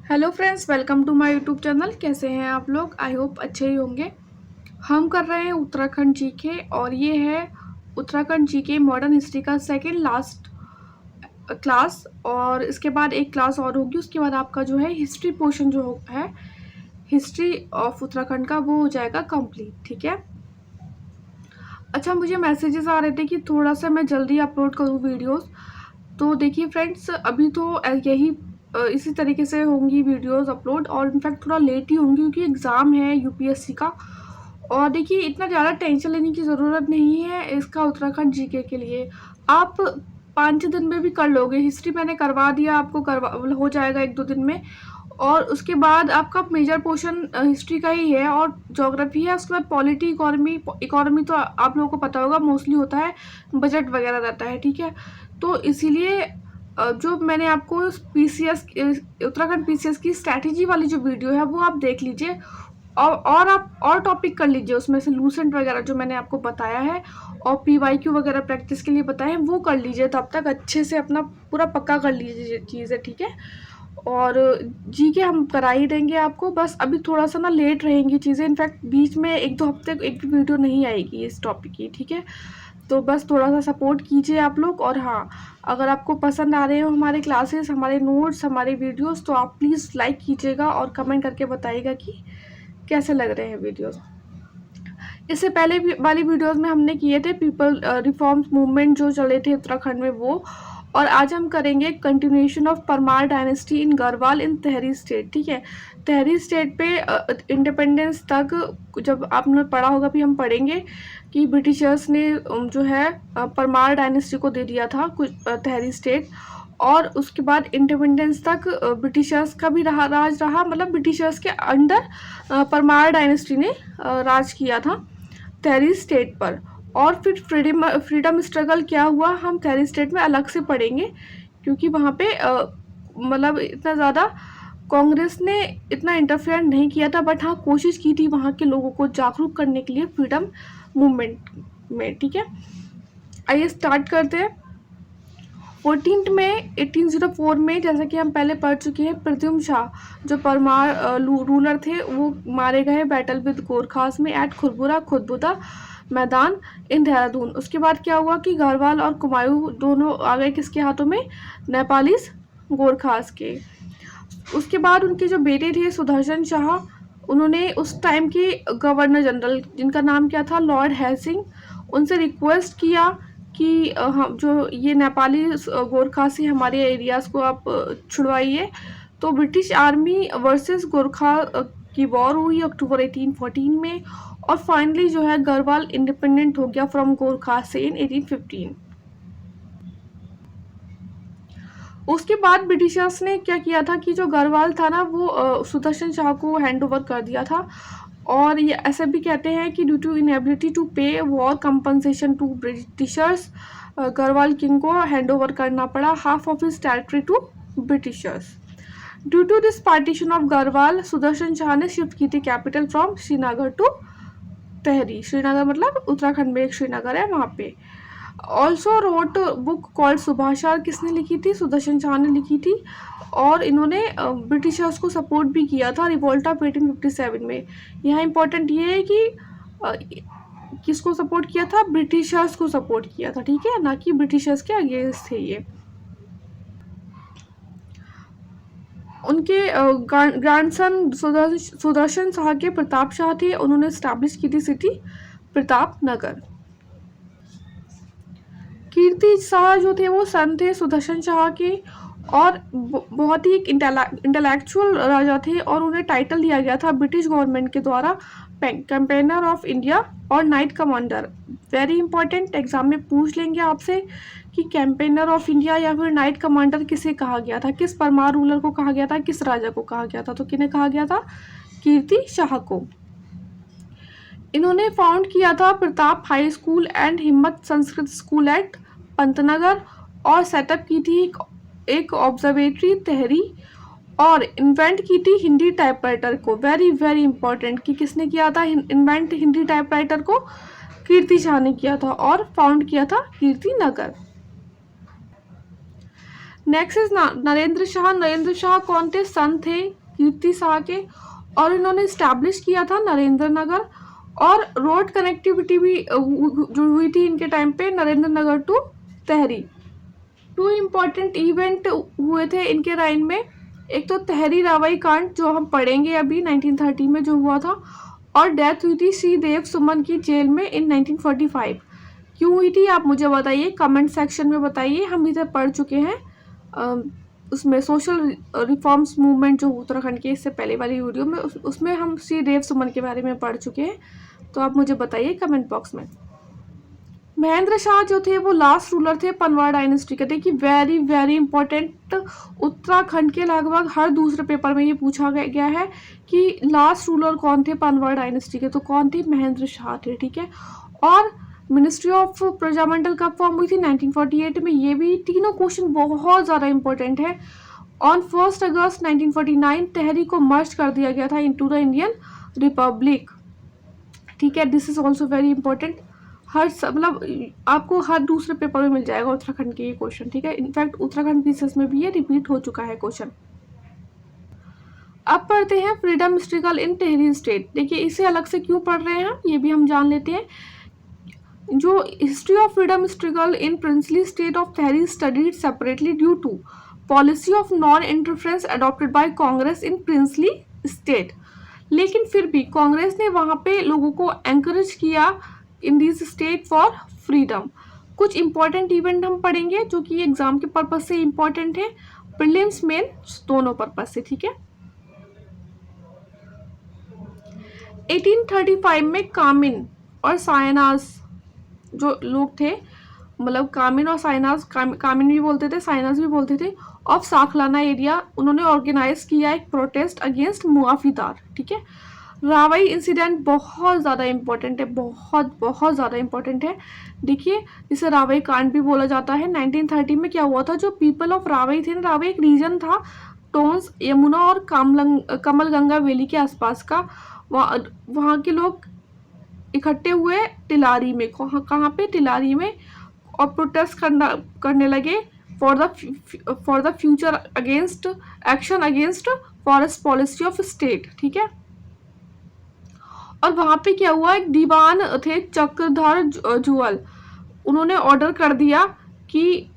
Hello friends, welcome to my YouTube channel. कैसे हैं आप लोग? आई होप अच्छे ही होंगे। हम कर रहे हैं उत्तराखंड जीके और ये है उत्तराखंड जीके मॉडर्न हिस्ट्री का सेकंड लास्ट क्लास। और इसके बाद एक क्लास और होगी, उसके बाद आपका जो है हिस्ट्री पोर्शन जो है हिस्ट्री ऑफ उत्तराखंड का वो हो जाएगा कंप्लीट। ठीक है। अच्छा, मुझे मैसेजेस आ रहे थे कि थोड़ा सा मैं जल्दी अपलोड करूँ वीडियोस। तो देखिए फ्रेंड्स, अभी तो यही इसी तरीके से होंगी वीडियोस अपलोड, और इनफैक्ट थोड़ा लेट ही होंगी क्योंकि एग्ज़ाम है यूपीएससी का। और देखिए, इतना ज़्यादा टेंशन लेने की ज़रूरत नहीं है इसका उत्तराखंड जीके के लिए। आप 5-6 दिन में भी कर लोगे। हिस्ट्री मैंने करवा दिया आपको, करवा हो जाएगा 1-2 दिन में। और उसके बाद आपका मेजर पोर्शन हिस्ट्री का ही है और ज्योग्राफी है। उसके बाद पॉलिटी, इकोनॉमी। इकोनॉमी तो आप लोगों को पता होगा, मोस्टली होता है बजट वगैरह रहता है। ठीक है। तो इसीलिए जो मैंने आपको पीसीएस उत्तराखंड पीसीएस की स्ट्रैटेजी वाली जो वीडियो है वो आप देख लीजिए। और आप और टॉपिक कर लीजिए उसमें से, लूसेंट वगैरह जो मैंने आपको बताया है और पीवाईक्यू वगैरह प्रैक्टिस के लिए बताए हैं वो कर लीजिए। तब तक अच्छे से अपना पूरा पक्का कर लीजिए चीज़ें। ठीक है। और जी के हम करा ही देंगे आपको, बस अभी थोड़ा सा ना लेट रहेंगी चीज़ें। इनफैक्ट बीच में 1-2 हफ्ते एक भी वीडियो नहीं आएगी इस टॉपिक की। ठीक है। तो बस थोड़ा सा सपोर्ट कीजिए आप लोग। और हाँ, अगर आपको पसंद आ रहे हो हमारे क्लासेस, हमारे नोट्स, हमारे वीडियोस, तो आप प्लीज़ लाइक कीजिएगा और कमेंट करके बताइएगा कि कैसे लग रहे हैं वीडियोस। इससे पहले भी वाली वीडियोस में हमने किए थे पीपल रिफॉर्म्स मूवमेंट जो चले थे उत्तराखंड में वो। और आज हम करेंगे continuation of Parmar dynasty in Garhwal in tehri state. ठीक है। तहरी स्टेट पे इंडिपेंडेंस तक जब आपने पढ़ा होगा, भी हम पढ़ेंगे कि ब्रिटिशर्स ने जो है परमार डायनेस्टी को दे दिया था कुछ तहरी स्टेट। और उसके बाद इंडिपेंडेंस तक ब्रिटिशर्स का भी राज रहा, मतलब ब्रिटिशर्स के अंडर परमार डायनेस्टी ने राज किया था तहरी स्टेट पर। और फिर फ्रीडम स्ट्रगल क्या हुआ, हम तहरी स्टेट में अलग से पढ़ेंगे क्योंकि वहाँ पे मतलब इतना ज़्यादा कांग्रेस ने इतना इंटरफेयर नहीं किया था, बट हाँ कोशिश की थी वहाँ के लोगों को जागरूक करने के लिए फ्रीडम मूवमेंट में। ठीक है। आइए स्टार्ट करते हैं। 14 मई 1804 में, जैसा कि हम पहले पढ़ चुके हैं, प्रद्युम्न शाह जो परमार रूलर थे वो मारे गए बैटल विद गोरखास में एट खुरबुदा मैदान इन देहरादून। उसके बाद क्या हुआ कि गढ़वाल और कुमायूं दोनों आ गए किसके हाथों में? नेपालीस गोरखास के। उसके बाद उनके जो बेटे थे सुदर्शन शाह, उन्होंने उस टाइम के गवर्नर जनरल, जिनका नाम क्या था, लॉर्ड हैसिंग, उनसे रिक्वेस्ट किया कि हम जो ये नेपाली गोरखा से हमारे एरियाज़ को आप छुड़वाइए। तो ब्रिटिश आर्मी वर्सेस गोरखा की वॉर हुई अक्टूबर 1814 में। और फाइनली जो है गढ़वाल इंडिपेंडेंट हो गया फ्रॉम गोरखा से इन 1815। उसके बाद ब्रिटिशर्स ने क्या किया था कि जो गढ़वाल था ना वो सुदर्शन शाह को हैंड ओवर कर दिया था। और ये ऐसे भी कहते हैं कि due to inability to pay war compensation to Britishers, Garhwal king को हैंड ओवर करना पड़ा half of his territory to Britishers. Due to this partition of Garhwal, Sudarshan Shah ने शिफ्ट की थी capital from Srinagar to Tehri. Srinagar मतलब उत्तराखंड में एक श्रीनगर है, वहाँ पे। Also wrote book called Subhasha, किसने लिखी थी? सुदर्शन शाह ने लिखी थी। और इन्होंने ब्रिटिशर्स को सपोर्ट भी किया था रिवोल्ट ऑफ 1857 में। यहाँ इम्पोर्टेंट ये है कि किसको सपोर्ट किया था? ब्रिटिशर्स को सपोर्ट किया था। ठीक है, ना कि ब्रिटिशर्स के अगेंस्ट थे ये। उनके ग्रैंडसन सुदर्शन शाह के प्रताप शाह थे, उन्होंने स्टैब्लिश की थी सिटी प्रताप नगर। कीर्ति शाह जो थे वो सन थे सुदर्शन शाह के, और बहुत ही एक इंटेलेक्चुअल राजा थे। और उन्हें टाइटल दिया गया था ब्रिटिश गवर्नमेंट के द्वारा कैंपेनर ऑफ इंडिया और night commander. Very important, exam में पूछ लेंगे आपसे कि कैंपेनर ऑफ इंडिया या फिर नाइट कमांडर किसे कहा गया था, किस परमार रूलर को कहा गया था, किस राजा को कहा गया था? तो किन्हें कहा गया था? कीर्ति शाह को। इन्होंने फाउंड किया था प्रताप हाई स्कूल एंड हिम्मत संस्कृत स्कूल एट पंतनगर, और सेटअप की थी एक ऑब्जर्वेटरी तहरी, और इन्वेंट की थी हिंदी टाइपराइटर को। वेरी वेरी इंपॉर्टेंट कि किसने किया था इन्वेंट हिंदी टाइपराइटर को? कीर्ति शाह ने किया था। और फाउंड किया था कीर्ति नगर। Next is Narendra Shah. नरेंद्र शाह कौन थे? सन थे कीर्ति शाह के, और इन्होंने स्टैब्लिश किया था नरेंद्र नगर। और रोड कनेक्टिविटी भी जो हुई थी इनके टाइम पे, Narendra Nagar to Tehri. Two important event हुए थे इनके टाइम में, एक तो तहरी रावई कांड जो हम पढ़ेंगे अभी 1930 में जो हुआ था, और डेथ हुई थी श्री देव सुमन की जेल में इन 1945। क्यों हुई थी आप मुझे बताइए, कमेंट सेक्शन में बताइए। हम इधर पढ़ चुके हैं उसमें सोशल रिफॉर्म्स मूवमेंट जो उत्तराखंड के इससे पहले वाली वीडियो में, उसमें हम श्री देव सुमन के बारे में पढ़ चुके हैं। तो आप मुझे बताइए कमेंट बॉक्स में। महेंद्र शाह जो थे वो लास्ट रूलर थे पनवाड़ डायनेस्टी के। देखिए वेरी वेरी इंपॉर्टेंट, उत्तराखंड के लगभग हर दूसरे पेपर में ये पूछा गया है कि लास्ट रूलर कौन थे पनवाड़ डायनेस्टी के, तो कौन थे? महेंद्र शाह थे, ठीक है। और मिनिस्ट्री ऑफ प्रजामंडल कब फॉर्म हुई थी? 1948 में। ये भी तीनों क्वेश्चन बहुत ज़्यादा इंपॉर्टेंट है। ऑन 1 अगस्त 1949 तहरी को मर्ज कर दिया गया था इनटू द इंडियन रिपब्लिक, ठीक है। This is also very important, हर मतलब आपको हर दूसरे पेपर में मिल जाएगा उत्तराखंड के ये क्वेश्चन, ठीक है। इनफैक्ट उत्तराखंड पीसीएस में भी ये रिपीट हो चुका है क्वेश्चन। अब पढ़ते हैं फ्रीडम स्ट्रगल इन टिहरी स्टेट। देखिए इसे अलग से क्यों पढ़ रहे हैं हम, ये भी हम जान लेते हैं। जो history of freedom struggle in princely state of Tehri studied separately due to policy of non interference adopted by Congress in princely state. लेकिन फिर भी कांग्रेस ने वहाँ पे लोगों को एंकरेज किया in this state for freedom. कुछ इंपॉर्टेंट इवेंट हम पढ़ेंगे जो कि एग्जाम के पर्पज से इंपॉर्टेंट है, प्रीलिम्स मेंस दोनों पर्पज से, ठीक है। 1835 में कामिन और सायनाज जो लोग थे, मतलब कामिन और साइनाज, कामिन भी बोलते थे साइनाज भी बोलते थे, ऑफ साखलाना एरिया, उन्होंने ऑर्गेनाइज किया एक प्रोटेस्ट अगेंस्ट मुआफीदार, ठीक है। रावई इंसिडेंट बहुत ज़्यादा इंपॉर्टेंट है, बहुत बहुत ज़्यादा इंपॉर्टेंट है। देखिए इसे रावई कांड भी बोला जाता है। 1930 में क्या हुआ था, जो पीपल ऑफ रावई थे ना, रावई एक रीजन था टोन्स, यमुना और कमल गंगा वैली के आसपास का, वहाँ के लोग इकट्ठे हुए टिलारी में, कहाँ पे? टिलारी में, और प्रोटेस्ट करने लगे for the future against action against forest policy of state, ठीक है। और वहाँ पे क्या हुआ, एक दीवान थे चक्रधर जुअल, उन्होंने ऑर्डर कर दिया कि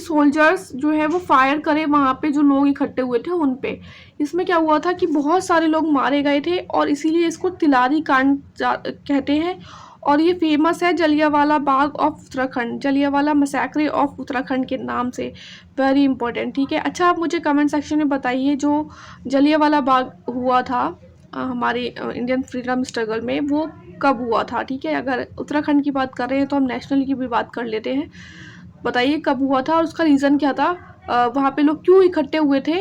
सोल्जर्स जो है वो फायर करें वहाँ पे जो लोग इकट्ठे हुए थे उन पे। इसमें क्या हुआ था कि बहुत सारे लोग मारे गए थे, और इसीलिए इसको तिलारी कांड कहते हैं। और ये फेमस है Jallianwala Bagh of Uttarakhand, Jallianwala massacre of Uttarakhand के नाम से। वेरी इंपॉर्टेंट, ठीक है। अच्छा आप मुझे कमेंट सेक्शन में बताइए जो जलियांवाला बाग हुआ था हमारे इंडियन फ्रीडम स्ट्रगल में, वो कब हुआ था, ठीक है। अगर उत्तराखंड की बात कर रहे हैं तो हम नेशनल की भी बात कर लेते हैं। बताइए कब हुआ था और उसका रीज़न क्या था, वहाँ पे लोग क्यों इकट्ठे हुए थे,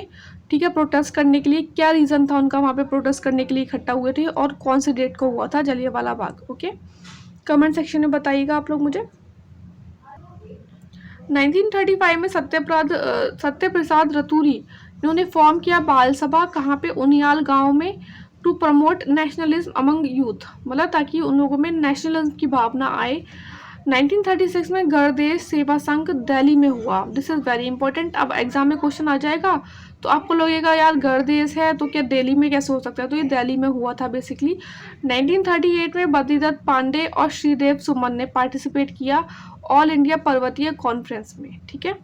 ठीक है, प्रोटेस्ट करने के लिए। क्या रीज़न था उनका वहाँ पे प्रोटेस्ट करने के लिए इकट्ठा हुए थे, और कौन से डेट को हुआ था Jallianwala Bagh, okay. Comment section में बताइएगा आप लोग मुझे। 1935 में सत्यप्रसाद रतूरी इन्होंने फॉर्म किया बाल सभा, कहाँ पे? उनियाल गांव में, to promote nationalism among youth, मतलब ताकि उन लोगों में नेशनलिज्म की भावना आए। 1936 में गणदेश सेवा संघ दिल्ली में हुआ। This is very important. अब एग्जाम में क्वेश्चन आ जाएगा तो आपको लगेगा यार गणदेश है तो क्या दिल्ली में कैसे हो सकता है, तो ये दिल्ली में हुआ था बेसिकली। 1938 में बद्रीदत्त पांडे और श्रीदेव सुमन ने पार्टिसिपेट किया ऑल इंडिया पर्वतीय कॉन्फ्रेंस में, ठीक है।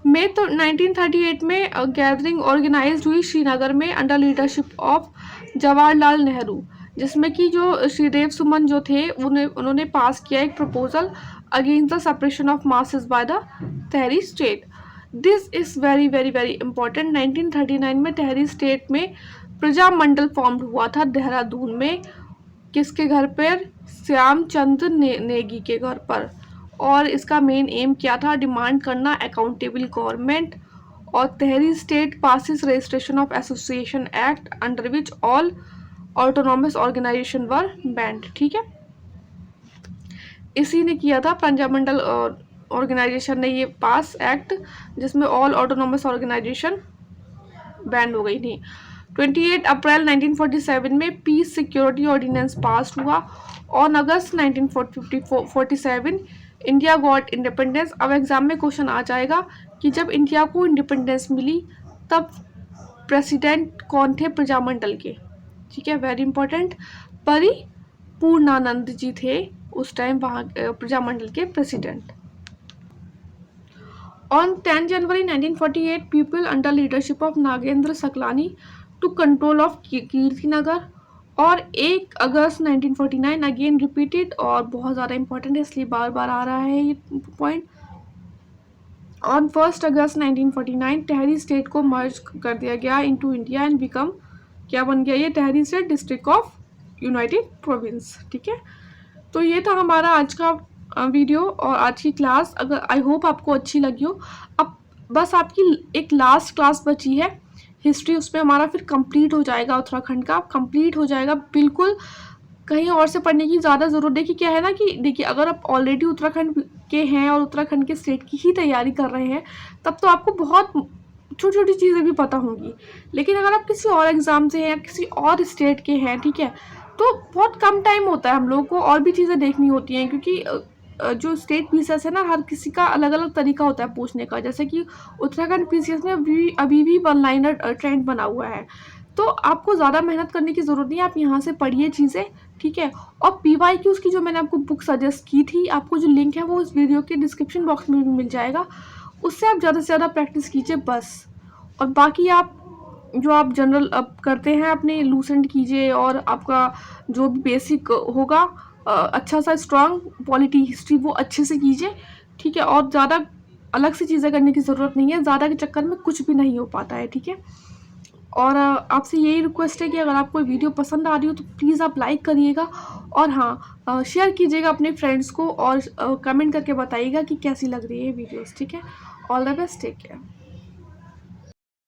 मई तो 1938 में गैदरिंग ऑर्गेनाइज्ड हुई श्रीनगर में under leadership of Jawaharlal Nehru, जिसमें कि जो श्रीदेव सुमन जो थे उन्होंने पास किया एक proposal against the separation of masses by the tehri state. This is very very very important. 1939 में तहरी स्टेट में प्रजामंडल फॉर्म हुआ था देहरादून में, किसके घर पर? श्यामचंद नेगी के घर पर। और इसका मेन एम क्या था? डिमांड करना अकाउंटेबल गवर्नमेंट। और Tehri state passes registration of association act under which all autonomous organization were banned, ठीक है। इसी ने किया था, पंजाबमंडल ऑर्गेनाइजेशन ने ये पास एक्ट जिसमें ऑल ऑटोनॉमस ऑर्गेनाइजेशन बैंड हो गई थी। 28 अप्रैल 1947 में पीस सिक्योरिटी ऑर्डिनेंस पास हुआ। On August 1947 India got independence. अब एग्जाम में क्वेश्चन आ जाएगा कि जब इंडिया को इंडिपेंडेंस मिली तब प्रेसिडेंट कौन थे प्रजामंडल के, ठीक है, वेरी इंपॉर्टेंट। परिपूर्णानंद जी थे उस टाइम वहाँ प्रजामंडल के president. On 10 January 1948, people under leadership of Nagendra Saklani took control of Kirtinagar. और 1 अगस्त 1949 अगेन रिपीटेड, और बहुत ज़्यादा इंपॉर्टेंट है इसलिए बार बार आ रहा है ये point. On 1 August 1949 Tahri state को मर्ज कर दिया गया इनटू इंडिया एंड बिकम, क्या बन गया ये टहरी state, district of United province, ठीक है। तो ये था हमारा आज का वीडियो और आज की क्लास। अगर आई होप आपको अच्छी लगी हो। अब बस आपकी एक लास्ट क्लास बची है हिस्ट्री, उसमें हमारा फिर कंप्लीट हो जाएगा, उत्तराखंड का कंप्लीट हो जाएगा बिल्कुल। कहीं और से पढ़ने की ज़्यादा ज़रूरत, देखिए क्या है ना कि देखिए अगर आप ऑलरेडी उत्तराखंड के हैं और उत्तराखंड के स्टेट की ही तैयारी कर रहे हैं तब तो आपको बहुत छोटी छोटी चीज़ें भी पता होंगी। लेकिन अगर आप किसी और एग्ज़ाम से हैं या किसी और स्टेट के हैं, ठीक है, तो बहुत कम टाइम होता है हम लोगों को और भी चीज़ें देखनी होती हैं, क्योंकि जो स्टेट पीसीएस है ना, हर किसी का अलग अलग तरीका होता है पूछने का। जैसे कि उत्तराखंड पीसीएस में अभी भी वन लाइनर ट्रेंड बना हुआ है, तो आपको ज़्यादा मेहनत करने की ज़रूरत नहीं है, आप यहाँ से पढ़िए चीज़ें, ठीक है। और पीवाईक्यूज़ की जो मैंने आपको बुक सजेस्ट की थी, आपको जो लिंक है वो इस वीडियो के डिस्क्रिप्शन बॉक्स में भी मिल जाएगा, उससे आप ज़्यादा से ज़्यादा प्रैक्टिस कीजिए बस। और बाकी आप जो आप जनरल अब करते हैं अपने लूसेंट कीजिए, और आपका जो भी बेसिक होगा अच्छा सा स्ट्रॉन्ग पॉलिटी हिस्ट्री वो अच्छे से कीजिए, ठीक है। और ज़्यादा अलग से चीज़ें करने की ज़रूरत नहीं है, ज़्यादा के चक्कर में कुछ भी नहीं हो पाता है, ठीक है। और आपसे यही रिक्वेस्ट है कि अगर आपको वीडियो पसंद आ रही हो तो प्लीज़ आप लाइक करिएगा, और हाँ शेयर कीजिएगा अपने फ्रेंड्स को, और कमेंट करके बताइएगा कि कैसी लग रही है वीडियोस, ठीक है। All the best, take care.